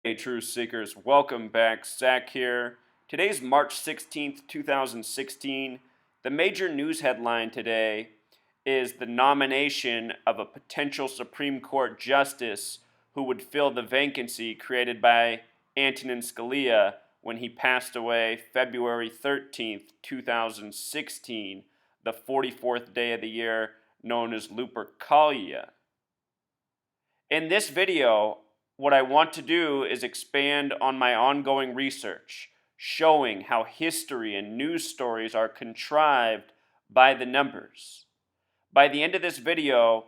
Hey, Truth Seekers, welcome back. Zach here. Today's March 16th, 2016. The major news headline today is the nomination of a potential Supreme Court justice who would fill the vacancy created by Antonin Scalia when he passed away February 13th, 2016, the 44th day of the year, known as Lupercalia. In this video, what I want to do is expand on my ongoing research, showing how history and news stories are contrived by the numbers. By the end of this video,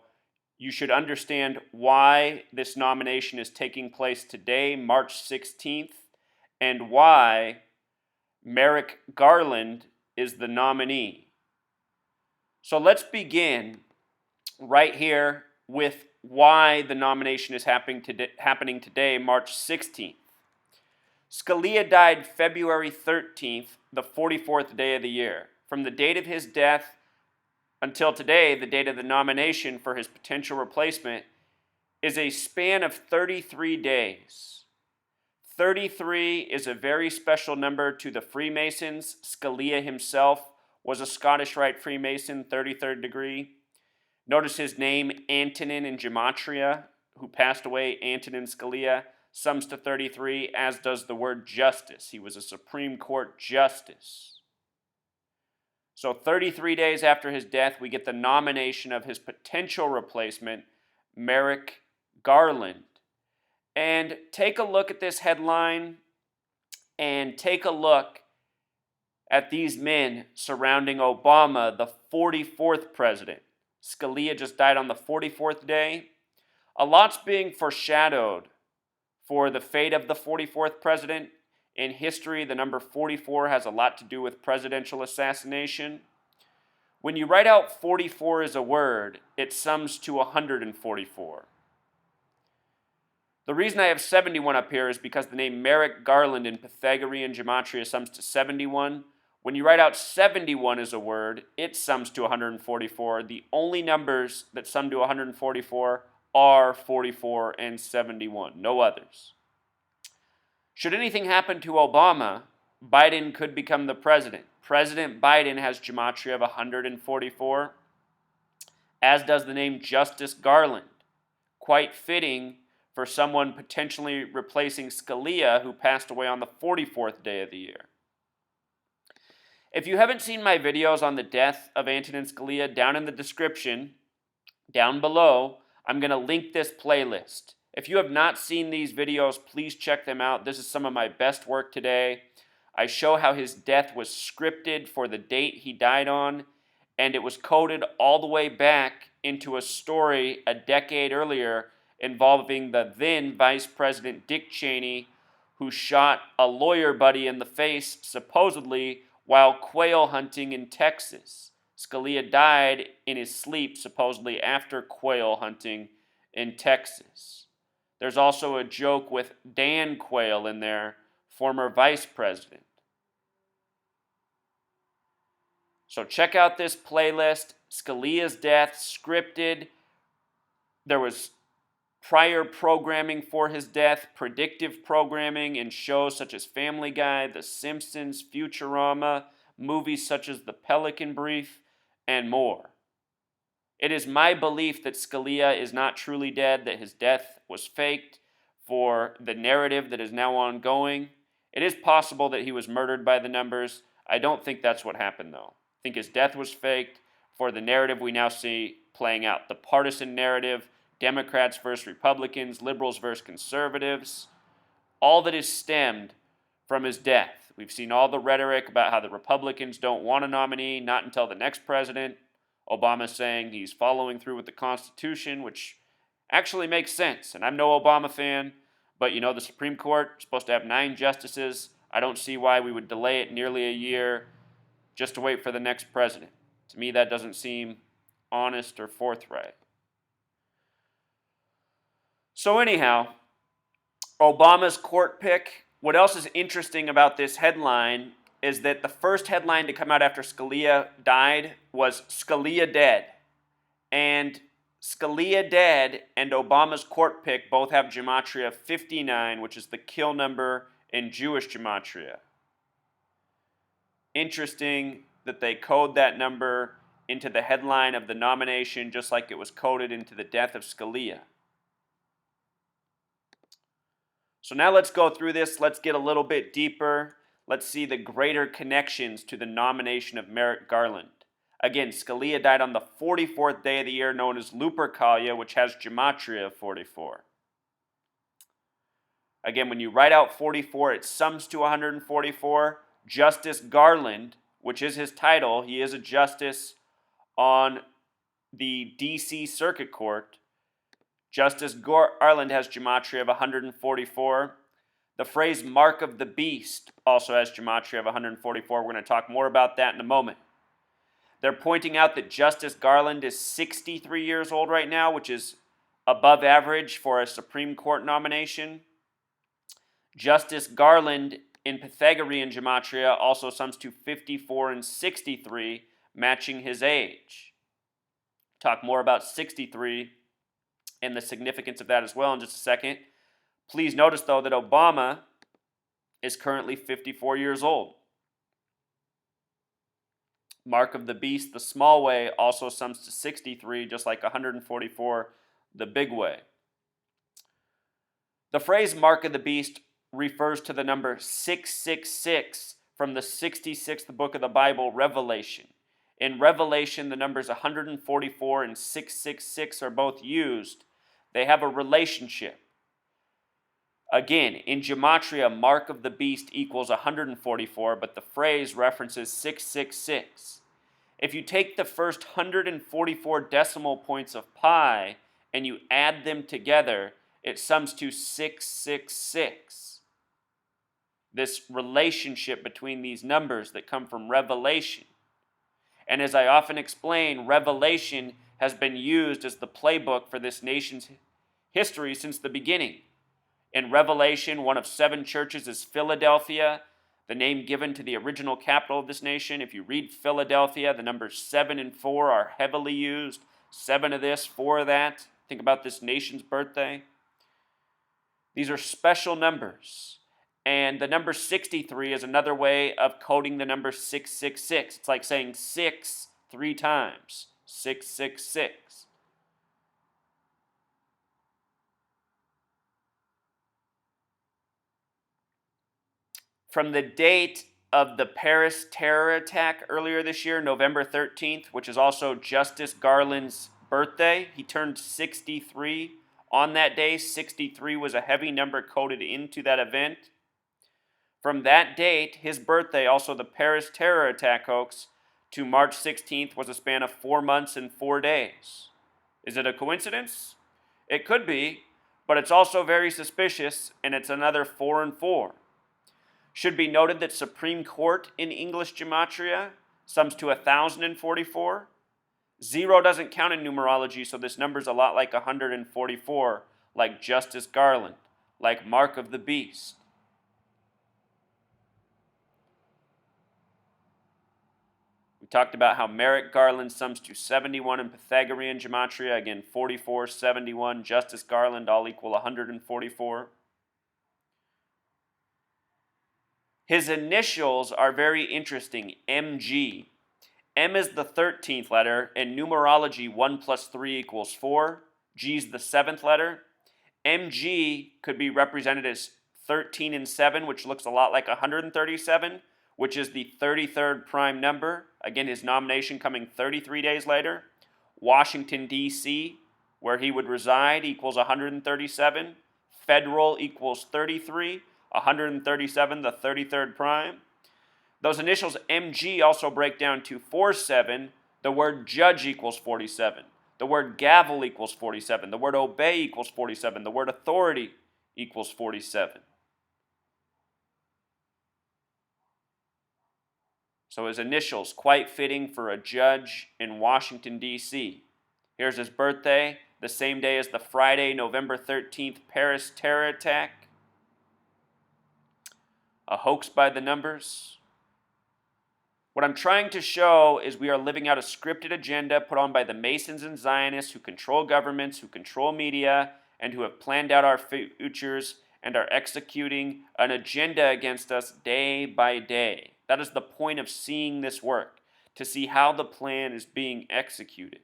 you should understand why this nomination is taking place today, March 16th, and why Merrick Garland is the nominee. So let's begin right here with why the nomination is happening today, March 16th. Scalia died February 13th, the 44th day of the year. From the date of his death until today, the date of the nomination for his potential replacement, is a span of 33 days. 33 is a very special number to the Freemasons. Scalia himself was a Scottish Rite Freemason, 33rd degree. Notice his name, Antonin in gematria, who passed away, Antonin Scalia, sums to 33, as does the word justice. He was a Supreme Court justice. So 33 days after his death, we get the nomination of his potential replacement, Merrick Garland. And take a look at this headline and take a look at these men surrounding Obama, the 44th president. Scalia just died on the 44th day. A lot's being foreshadowed for the fate of the 44th president. In history, the number 44 has a lot to do with presidential assassination. When you write out 44 as a word, it sums to 144. The reason I have 71 up here is because the name Merrick Garland in Pythagorean gematria sums to 71. When you write out 71 as a word, it sums to 144. The only numbers that sum to 144 are 44 and 71, no others. Should anything happen to Obama, Biden could become the president. President Biden has gematria of 144, as does the name Justice Garland. Quite fitting for someone potentially replacing Scalia, who passed away on the 44th day of the year. If you haven't seen my videos on the death of Antonin Scalia, down in the description, down below, I'm going to link this playlist. If you have not seen these videos, please check them out. This is some of my best work today. I show how his death was scripted for the date he died on, and it was coded all the way back into a story a decade earlier involving the then Vice President Dick Cheney, who shot a lawyer buddy in the face, supposedly, while quail hunting in Texas. Scalia died in his sleep, supposedly after quail hunting in Texas. There's also a joke with Dan Quayle in there, former vice president. So check out this playlist. Scalia's death, scripted. There was prior programming for his death, predictive programming in shows such as Family Guy, The Simpsons, Futurama, movies such as The Pelican Brief, and more. It is my belief that Scalia is not truly dead, that his death was faked for the narrative that is now ongoing. It is possible that he was murdered by the numbers. I don't think that's what happened, though. I think his death was faked for the narrative we now see playing out, the partisan narrative, Democrats versus Republicans, liberals versus conservatives, all that is stemmed from his death. We've seen all the rhetoric about how the Republicans don't want a nominee, not until the next president. Obama saying he's following through with the Constitution, which actually makes sense. And I'm no Obama fan, but the Supreme Court is supposed to have 9 justices. I don't see why we would delay it nearly a year just to wait for the next president. To me, that doesn't seem honest or forthright. So anyhow, Obama's court pick. What else is interesting about this headline is that the first headline to come out after Scalia died was Scalia dead. And Scalia dead and Obama's court pick both have gematria 59, which is the kill number in Jewish gematria. Interesting that they code that number into the headline of the nomination just like it was coded into the death of Scalia. So now let's go through this. Let's get a little bit deeper. Let's see the greater connections to the nomination of Merrick Garland. Again, Scalia died on the 44th day of the year, known as Lupercalia, which has gematria of 44. Again, when you write out 44, it sums to 144. Justice Garland, which is his title, he is a justice on the D.C. Circuit Court. Justice Garland has gematria of 144. The phrase mark of the beast also has gematria of 144. We're going to talk more about that in a moment. They're pointing out that Justice Garland is 63 years old right now, which is above average for a Supreme Court nomination. Justice Garland in Pythagorean gematria also sums to 54 and 63, matching his age. Talk more about 63 and the significance of that as well in just a second. Please notice, though, that Obama is currently 54 years old. Mark of the beast, the small way, also sums to 63, just like 144, the big way. The phrase mark of the beast refers to the number 666 from the 66th book of the Bible, Revelation. In Revelation, the numbers 144 and 666 are both used. They have a relationship. Again, in gematria, mark of the beast equals 144, but the phrase references 666. If you take the first 144 decimal points of pi and you add them together, it sums to 666. This relationship between these numbers that come from Revelation. And as I often explain, Revelation has been used as the playbook for this nation's history since the beginning. In Revelation, one of 7 churches is Philadelphia, the name given to the original capital of this nation. If you read Philadelphia, the numbers 7 and 4 are heavily used. 7 of this, 4 of that. Think about this nation's birthday. These are special numbers. And the number 63 is another way of coding the number 666. It's like saying 6 3 times. 666. From the date of the Paris terror attack earlier this year, November 13th, which is also Justice Garland's birthday, he turned 63 on that day. 63 was a heavy number coded into that event. From that date, his birthday, also the Paris terror attack hoax, to March 16th was a span of 4 months and 4 days. Is it a coincidence? It could be, but it's also very suspicious, and it's another 4 and 4. Should be noted that Supreme Court in English gematria sums to 1,044. 0 doesn't count in numerology, so this number's a lot like 144, like Justice Garland, like Mark of the Beast. We talked about how Merrick Garland sums to 71 in Pythagorean gematria. Again, 44, 71, Justice Garland all equal 144. His initials are very interesting, MG. M is the 13th letter. In numerology, 1 plus 3 equals 4. G is the 7th letter. MG could be represented as 13 and 7, which looks a lot like 137, which is the 33rd prime number. Again, his nomination coming 33 days later. Washington, D.C., where he would reside, equals 137. Federal equals 33. 137, the 33rd prime. Those initials MG also break down to 47. The word judge equals 47. The word gavel equals 47. The word obey equals 47. The word authority equals 47. So his initials, quite fitting for a judge in Washington, D.C. Here's his birthday, the same day as the Friday, November 13th Paris terror attack. A hoax by the numbers. What I'm trying to show is we are living out a scripted agenda put on by the Masons and Zionists who control governments, who control media, and who have planned out our futures and are executing an agenda against us day by day. That is the point of seeing this work, to see how the plan is being executed.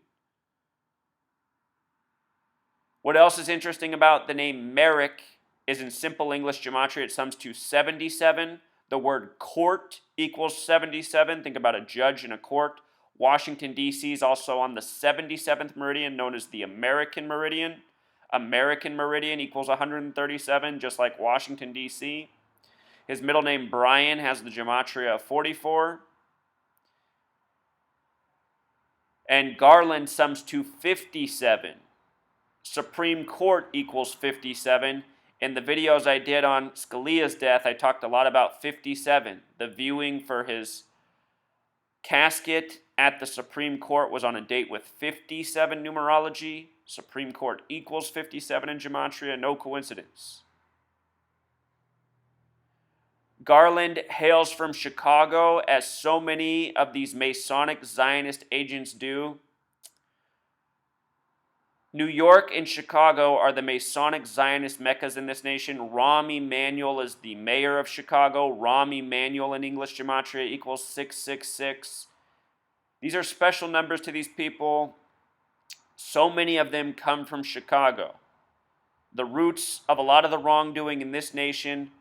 What else is interesting about the name Merrick is in simple English gematria, it sums to 77. The word court equals 77. Think about a judge in a court. Washington, D.C. is also on the 77th meridian, known as the American meridian. American meridian equals 137, just like Washington, D.C. His middle name, Brian, has the gematria of 44. And Garland sums to 57. Supreme Court equals 57. In the videos I did on Scalia's death, I talked a lot about 57. The viewing for his casket at the Supreme Court was on a date with 57 numerology. Supreme Court equals 57 in gematria, no coincidence. Garland hails from Chicago, as so many of these Masonic Zionist agents do. New York and Chicago are the Masonic Zionist meccas in this nation. Rahm Emanuel is the mayor of Chicago. Rahm Emanuel in English gematria equals 666. These are special numbers to these people. So many of them come from Chicago. The roots of a lot of the wrongdoing in this nation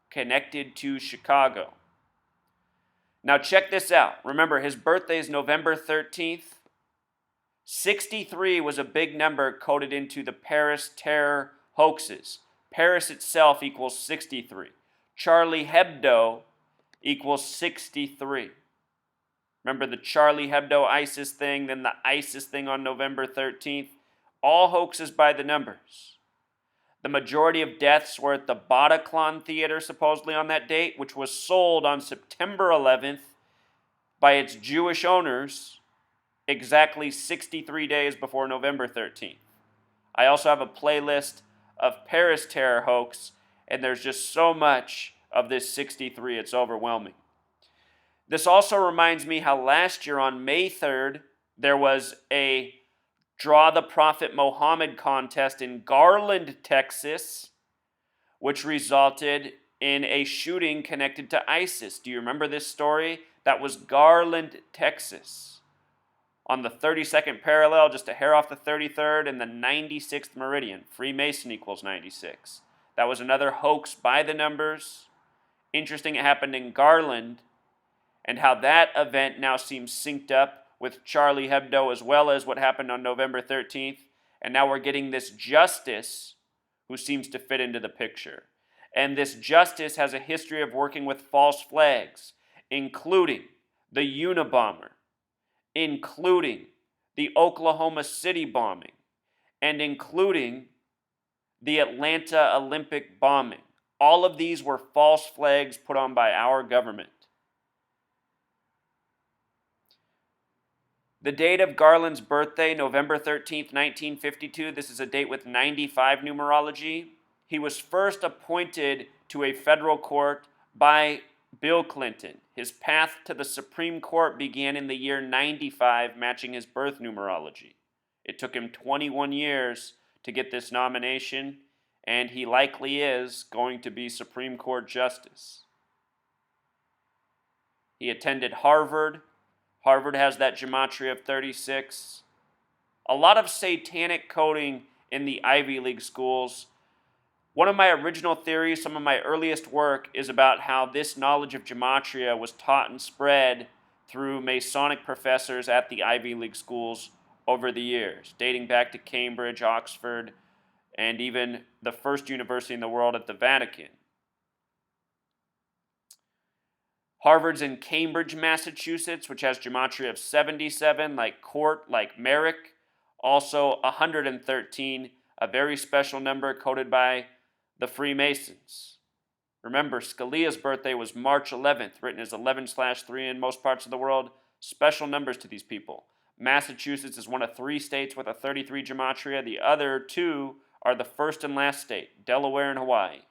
connected to Chicago. Now check this out. Remember, his birthday is November 13th. 63 was a big number coded into the Paris terror hoaxes. Paris itself equals 63. Charlie Hebdo equals 63. Remember the Charlie Hebdo ISIS thing, then the ISIS thing on November 13th? All hoaxes by the numbers. The majority of deaths were at the Bataclan Theater supposedly on that date, which was sold on September 11th by its Jewish owners exactly 63 days before November 13th. I also have a playlist of Paris terror hoax, and there's just so much of this 63, it's overwhelming. This also reminds me how last year on May 3rd, there was a Draw the Prophet Muhammad contest in Garland, Texas, which resulted in a shooting connected to ISIS. Do you remember this story? That was Garland, Texas. On the 32nd parallel, just a hair off the 33rd, and the 96th meridian. Freemason equals 96. That was another hoax by the numbers. Interesting it happened in Garland, and how that event now seems synced up with Charlie Hebdo as well as what happened on November 13th. And now we're getting this justice who seems to fit into the picture. And this justice has a history of working with false flags, including the Unabomber, including the Oklahoma City bombing, and including the Atlanta Olympic bombing. All of these were false flags put on by our government. The date of Garland's birthday, November 13th, 1952, this is a date with 95 numerology. He was first appointed to a federal court by Bill Clinton. His path to the Supreme Court began in the year 95, matching his birth numerology. It took him 21 years to get this nomination, and he likely is going to be Supreme Court Justice. He attended Harvard. Harvard has that gematria of 36. A lot of satanic coding in the Ivy League schools. One of my original theories, some of my earliest work, is about how this knowledge of gematria was taught and spread through Masonic professors at the Ivy League schools over the years, dating back to Cambridge, Oxford, and even the first university in the world at the Vatican. Harvard's in Cambridge, Massachusetts, which has gematria of 77, like Court, like Merrick. Also 113, a very special number coded by the Freemasons. Remember, Scalia's birthday was March 11th, written as 11/3 in most parts of the world. Special numbers to these people. Massachusetts is one of 3 states with a 33 gematria. The other 2 are the first and last state, Delaware and Hawaii.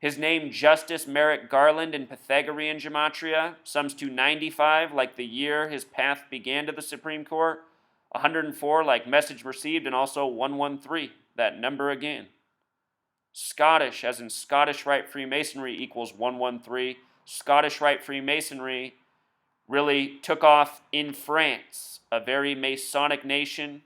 His name, Justice Merrick Garland, in Pythagorean gematria, sums to 95, like the year his path began to the Supreme Court, 104, like message received, and also 113, that number again. Scottish, as in Scottish Rite Freemasonry, equals 113. Scottish Rite Freemasonry really took off in France, a very Masonic nation.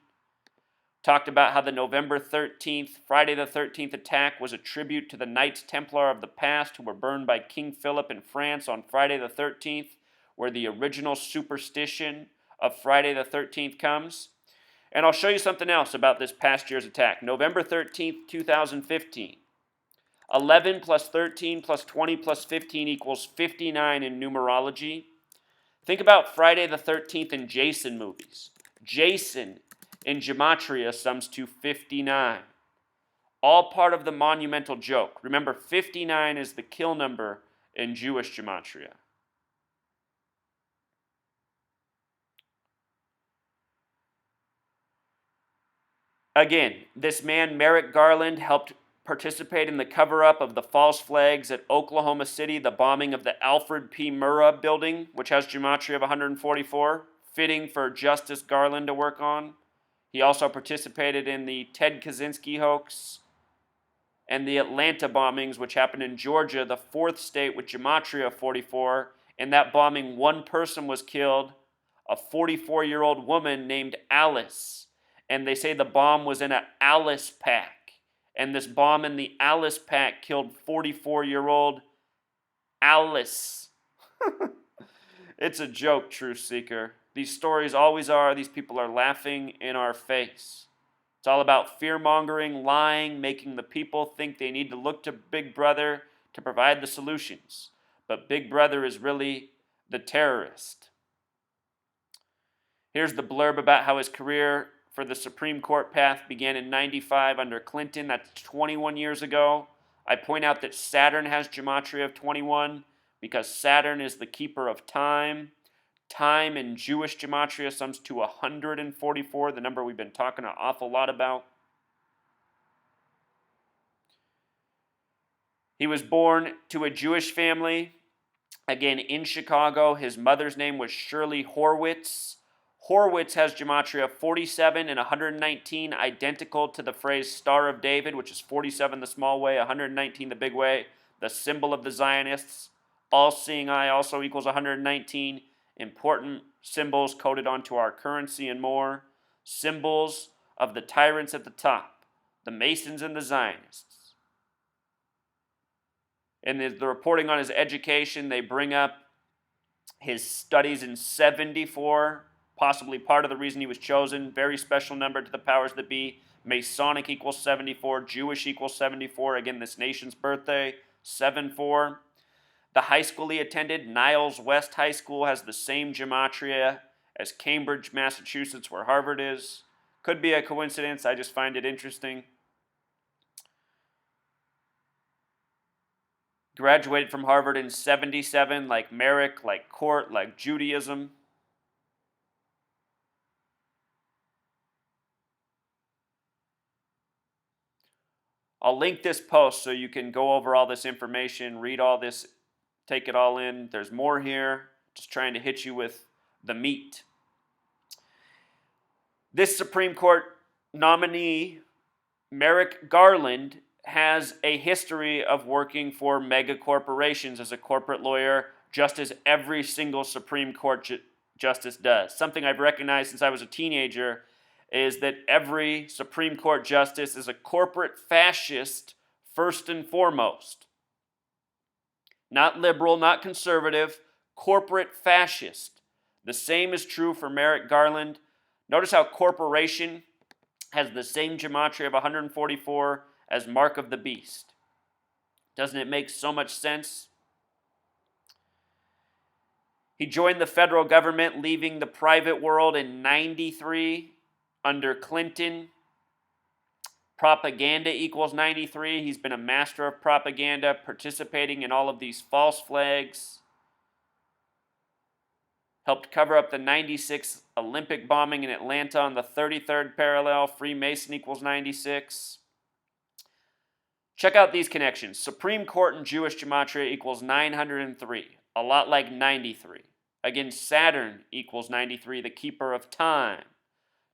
Talked about how the November 13th, Friday the 13th attack was a tribute to the Knights Templar of the past who were burned by King Philip in France on Friday the 13th, where the original superstition of Friday the 13th comes. And I'll show you something else about this past year's attack. November 13th, 2015. 11 plus 13 plus 20 plus 15 equals 59 in numerology. Think about Friday the 13th in Jason movies. Jason in gematria sums to 59. All part of the monumental joke. Remember, 59 is the kill number in Jewish gematria. Again, this man, Merrick Garland, helped participate in the cover-up of the false flags at Oklahoma City, the bombing of the Alfred P. Murrah building, which has gematria of 144, fitting for Justice Garland to work on. He also participated in the Ted Kaczynski hoax and the Atlanta bombings, which happened in Georgia, the fourth state with gematria of 44. In that bombing, one person was killed, a 44-year-old woman named Alice. And they say the bomb was in an Alice pack. And this bomb in the Alice pack killed 44-year-old Alice. It's a joke, truth seeker. These stories always are. These people are laughing in our face. It's all about fear-mongering, lying, making the people think they need to look to Big Brother to provide the solutions. But Big Brother is really the terrorist. Here's the blurb about how his career for the Supreme Court path began in 95 under Clinton. That's 21 years ago. I point out that Saturn has gematria of 21 because Saturn is the keeper of time. Time in Jewish gematria sums to 144, the number we've been talking an awful lot about. He was born to a Jewish family, again in Chicago. His mother's name was Shirley Horwitz. Horwitz has gematria 47 and 119, identical to the phrase Star of David, which is 47 the small way, 119 the big way, the symbol of the Zionists. All-seeing eye also equals 119. Important symbols coded onto our currency and more. Symbols of the tyrants at the top, the Masons and the Zionists. In the reporting on his education, they bring up his studies in 74, possibly part of the reason he was chosen. Very special number to the powers that be. Masonic equals 74, Jewish equals 74. Again, this nation's birthday, 7-4. The high school he attended, Niles West High School, has the same gematria as Cambridge, Massachusetts, where Harvard is. Could be a coincidence. I just find it interesting. Graduated from Harvard in 77, like Merrick, like Court, like Judaism. I'll link this post so you can go over all this information, read all this, take it all in. There's more here. Just trying to hit you with the meat. This Supreme Court nominee, Merrick Garland, has a history of working for mega corporations as a corporate lawyer, just as every single Supreme Court justice does. Something I've recognized since I was a teenager is that every Supreme Court justice is a corporate fascist first and foremost. Not liberal, not conservative, corporate fascist. The same is true for Merrick Garland. Notice how corporation has the same gematria of 144 as mark of the beast. Doesn't it make so much sense? He joined the federal government, leaving the private world in 93 under Clinton. Propaganda equals 93. He's been a master of propaganda, participating in all of these false flags. Helped cover up the 96 Olympic bombing in Atlanta on the 33rd parallel. Freemason equals 96. Check out these connections. Supreme Court in Jewish gematria equals 903, a lot like 93. Again, Saturn equals 93, the keeper of time.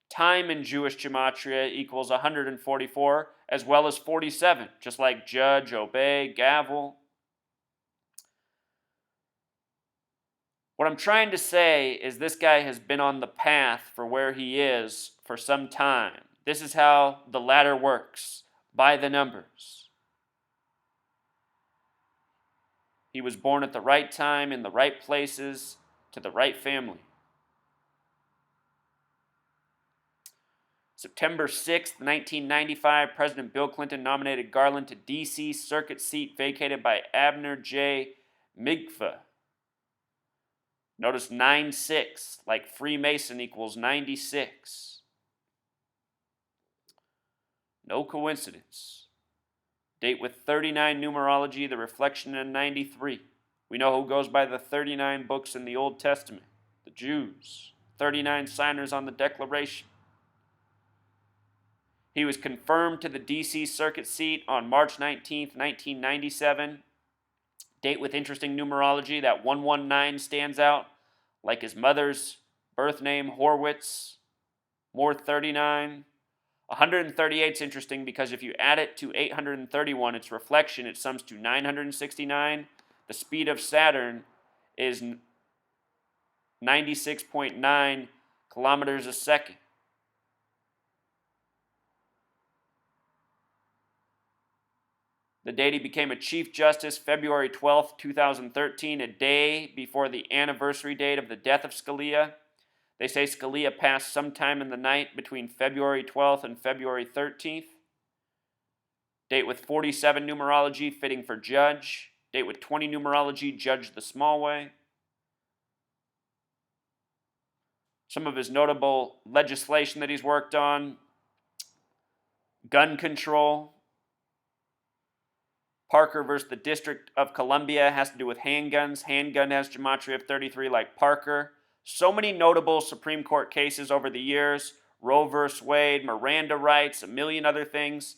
Time in Jewish gematria equals 144, as well as 47, just like judge, obey, gavel. What I'm trying to say is this guy has been on the path for where he is for some time. This is how the ladder works, by the numbers. He was born at the right time, in the right places, to the right family. September 6th, 1995, President Bill Clinton nominated Garland to D.C. Circuit seat vacated by Abner J. Migfa. Notice 9-6, like Freemason equals 96. No coincidence. Date with 39 numerology, the reflection in 93. We know who goes by the 39 books in the Old Testament, the Jews. 39 signers on the Declaration. He was confirmed to the D.C. Circuit seat on March 19, 1997. Date with interesting numerology, that 119 stands out, like his mother's birth name, Horwitz. More 39. 138 is interesting because if you add it to 831, its reflection, it sums to 969. The speed of Saturn is 96.9 kilometers a second. The date he became a Chief Justice, February 12, 2013, a day before the anniversary date of the death of Scalia. They say Scalia passed sometime in the night between February 12th and February 13th. Date with 47 numerology, fitting for judge. Date with 20 numerology, judge the small way. Some of his notable legislation that he's worked on: gun control. Parker versus the District of Columbia has to do with handguns. Handgun has gematria of 33 like Parker. So many notable Supreme Court cases over the years. Roe versus Wade, Miranda rights, a million other things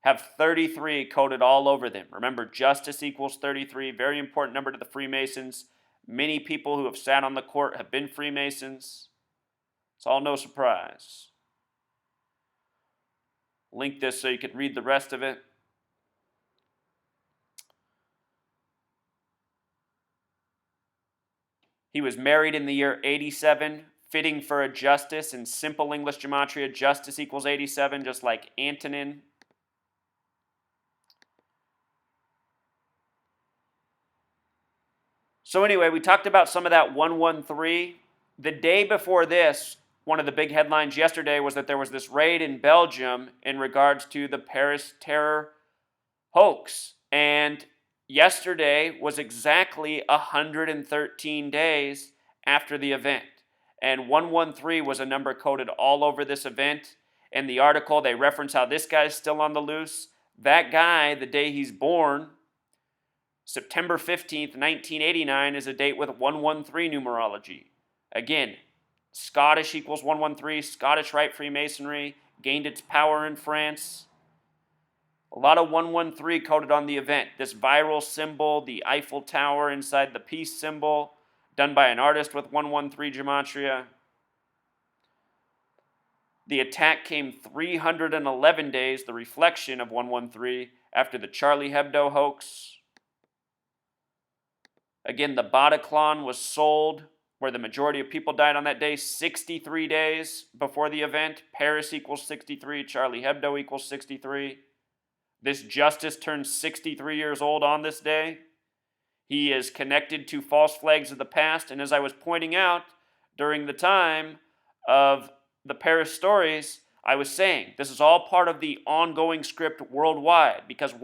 have 33 coded all over them. Remember, justice equals 33, very important number to the Freemasons. Many people who have sat on the court have been Freemasons. It's all no surprise. Link this so you can read the rest of it. He was married in the year 87, fitting for a justice. In simple English gematria, justice equals 87, just like Antonin. So anyway, we talked about some of that 113. The day before this, one of the big headlines yesterday was that there was this raid in Belgium in regards to the Paris terror hoax. And yesterday was exactly 113 days after the event. And 113 was a number coded all over this event. In the article, they reference how this guy's still on the loose. That guy, the day he's born, September 15th, 1989, is a date with 113 numerology. Again, Scottish equals 113, Scottish Rite Freemasonry, gained its power in France. A lot of 113 coded on the event. This viral symbol, the Eiffel Tower inside the peace symbol, done by an artist with 113 gematria. The attack came 311 days, the reflection of 113, after the Charlie Hebdo hoax. Again, the Bataclan was sold, where the majority of people died on that day, 63 days before the event. Paris equals 63, Charlie Hebdo equals 63. This justice turns 63 years old on this day. He is connected to false flags of the past, and as I was pointing out during the time of the Paris stories, I was saying this is all part of the ongoing script worldwide, because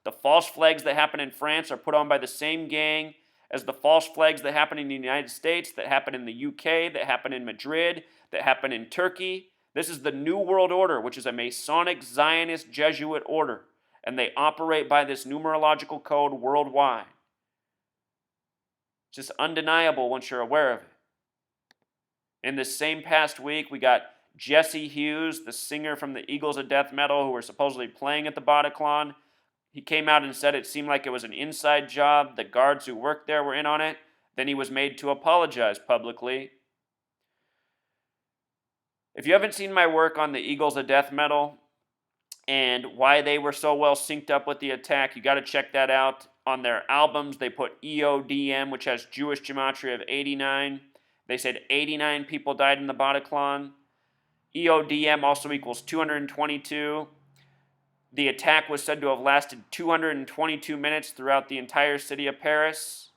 the false flags that happen in France are put on by the same gang as the false flags that happen in the United States, that happen in the UK, that happen in Madrid, that happen in Turkey. This is the New World Order, which is a Masonic Zionist Jesuit order, and they operate by this numerological code worldwide. It's just undeniable once you're aware of it. In this same past week, we got Jesse Hughes, the singer from the Eagles of Death Metal, who were supposedly playing at the Bataclan, He came out and said it seemed like it was an inside job. The guards who worked there were in on it. Then he was made to apologize publicly. If you haven't seen my work on the Eagles of Death Metal and why they were so well synced up with the attack, you got to check that out. On their albums, they put EODM, which has Jewish gematria of 89. They said 89 people died in the Bataclan. EODM also equals 222. The attack was said to have lasted 222 minutes throughout the entire city of Paris.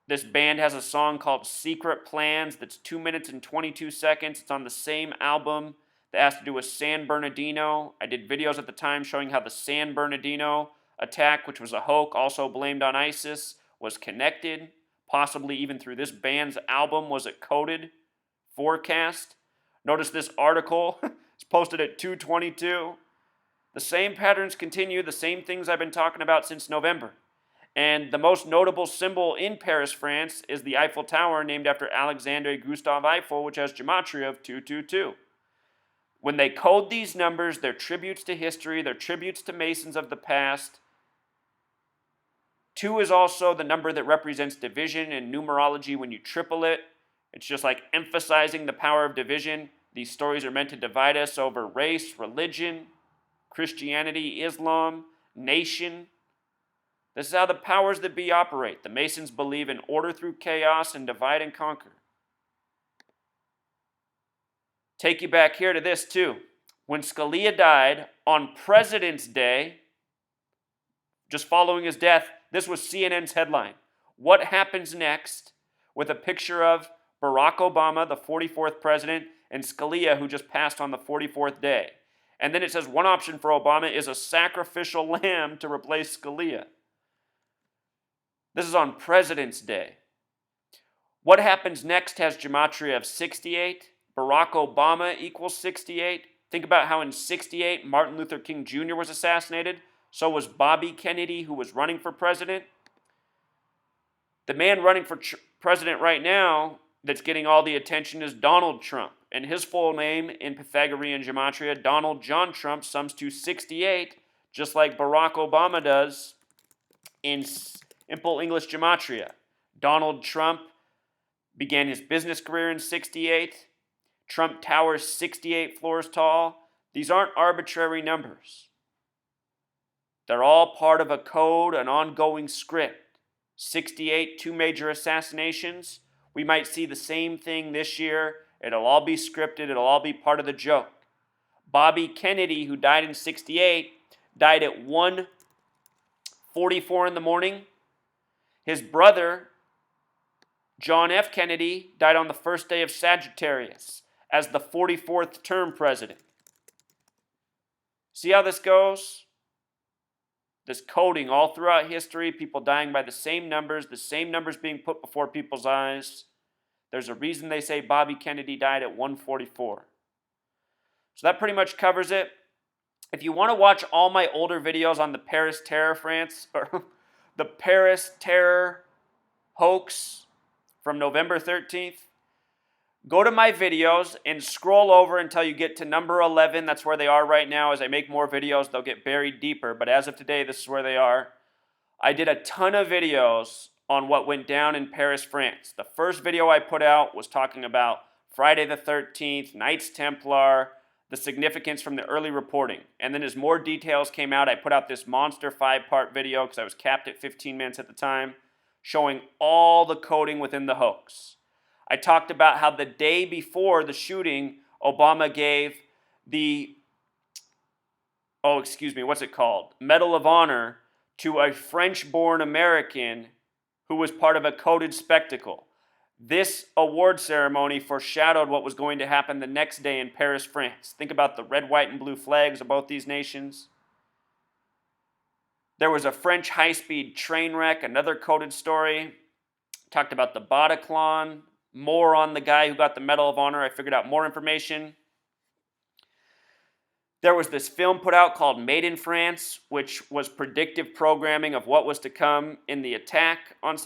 This band has a song called Secret Plans that's 2 minutes and 22 seconds. It's on the same album that has to do with San Bernardino. I did videos at the time showing how the San Bernardino attack, which was a hoax, also blamed on ISIS, was connected, possibly even through this band's album was it coded, forecast. Notice this article is posted at 2:22. The same patterns continue, the same things I've been talking about since November. And the most notable symbol in Paris, France, is the Eiffel Tower, named after Alexander Gustave Eiffel, which has gematria of 222. When they code these numbers, they're tributes to history, they're tributes to Masons of the past. 2 is also the number that represents division in numerology when you triple it. It's just like emphasizing the power of division. These stories are meant to divide us over race, religion, Christianity, Islam, nation. This is how the powers that be operate. The Masons believe in order through chaos and divide and conquer. Take you back here to this too. When Scalia died on President's Day, just following his death, this was CNN's headline. What happens next? With a picture of Barack Obama, the 44th president, and Scalia, who just passed on the 44th day. And then it says one option for Obama is a sacrificial lamb to replace Scalia. This is on President's Day. What happens next has gematria of 68. Barack Obama equals 68. Think about how in 68 Martin Luther King Jr. was assassinated. So was Bobby Kennedy, who was running for president. The man running for president right now that's getting all the attention is Donald Trump. And his full name in Pythagorean gematria, Donald John Trump, sums to 68, just like Barack Obama does in simple English gematria. Donald Trump began his business career in 68. Trump Tower's 68 floors tall. These aren't arbitrary numbers. They're all part of a code, an ongoing script. 68, 2 major assassinations. We might see the same thing this year. It'll all be scripted. It'll all be part of the joke. Bobby Kennedy, who died in 68, died at 1:44 in the morning. His brother, John F. Kennedy, died on the first day of Sagittarius as the 44th term president. See how this goes? This coding all throughout history, people dying by the same numbers being put before people's eyes. There's a reason they say Bobby Kennedy died at 1:44. So that pretty much covers it. If you want to watch all my older videos on the Paris Terror, France, or the Paris Terror hoax from November 13th, go to my videos and scroll over until you get to number 11. That's where they are right now. As I make more videos, they'll get buried deeper. But as of today, this is where they are. I did a ton of videos on what went down in Paris, France. The first video I put out was talking about Friday the 13th, Knights Templar, the significance from the early reporting. And then as more details came out, I put out this monster 5-part video because I was capped at 15 minutes at the time, showing all the coding within the hoax. I talked about how the day before the shooting, Obama gave the, Medal of Honor to a French-born American who was part of a coded spectacle. This award ceremony foreshadowed what was going to happen the next day in Paris, France. Think about the red, white, and blue flags of both these nations. There was a French high-speed train wreck, another coded story. Talked about the Bataclan, more on the guy who got the Medal of Honor. I figured out more information. There was this film put out called Made in France, which was predictive programming of what was to come in the attack on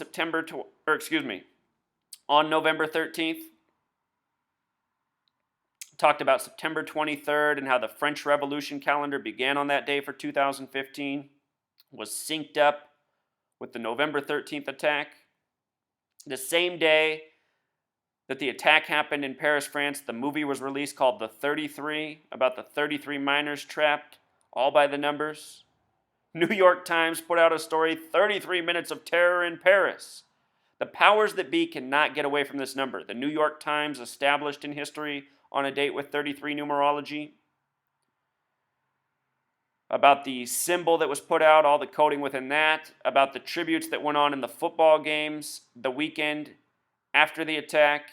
on November 13th. talked about September 23rd and how the French Revolution calendar began on that day for 2015, was synced up with the November 13th attack. The same day that the attack happened in Paris, France, the movie was released called The 33, about the 33 miners trapped, all by the numbers. New York Times put out a story, 33 Minutes of Terror in Paris. The powers that be cannot get away from this number. The New York Times established in history on a date with 33 numerology. About the symbol that was put out, all the coding within that, about the tributes that went on in the football games the weekend after the attack.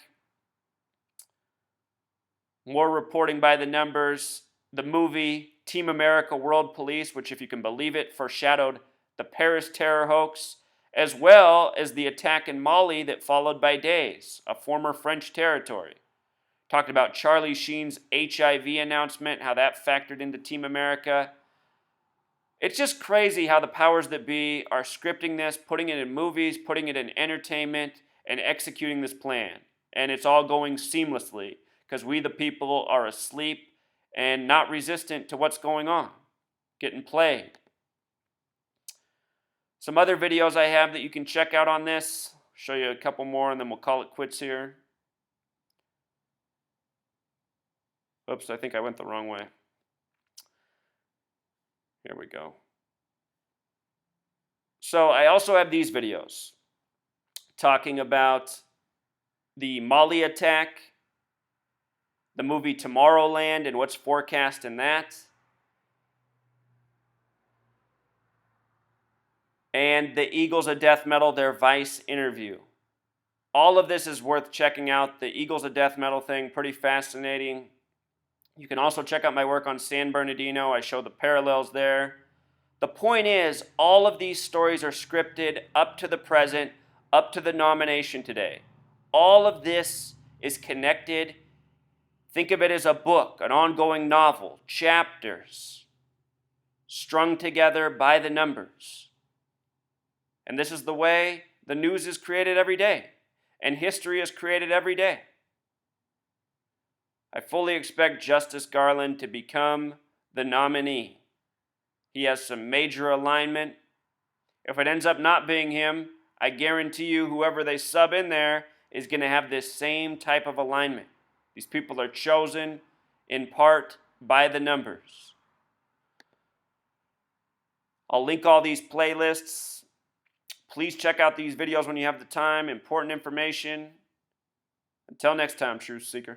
More reporting by the numbers. The movie Team America World Police, which, if you can believe it, foreshadowed the Paris terror hoax, as well as the attack in Mali that followed by days, a former French territory. Talked about Charlie Sheen's HIV announcement, how that factored into Team America. It's just crazy how the powers that be are scripting this, putting it in movies, putting it in entertainment, and executing this plan. And it's all going seamlessly because we, the people, are asleep and not resistant to what's going on, getting played. Some other videos I have that you can check out on this. I'll show you a couple more and then we'll call it quits here. Oops, I think I went the wrong way. Here we go. So I also have these videos talking about the Mali attack, the movie Tomorrowland and what's forecast in that, and the Eagles of Death Metal, their Vice interview. All of this is worth checking out. The Eagles of Death Metal thing, pretty fascinating. You can also check out my work on San Bernardino. I show the parallels there. The point is, all of these stories are scripted up to the present, up to the nomination today. All of this is connected. Think of it as a book, an ongoing novel, chapters, strung together by the numbers. And this is the way the news is created every day, and history is created every day. I fully expect Justice Garland to become the nominee. He has some major alignment. If it ends up not being him, I guarantee you whoever they sub in there is going to have this same type of alignment. These people are chosen in part by the numbers. I'll link all these playlists. Please check out these videos when you have the time. Important information. Until next time, Truth Seeker.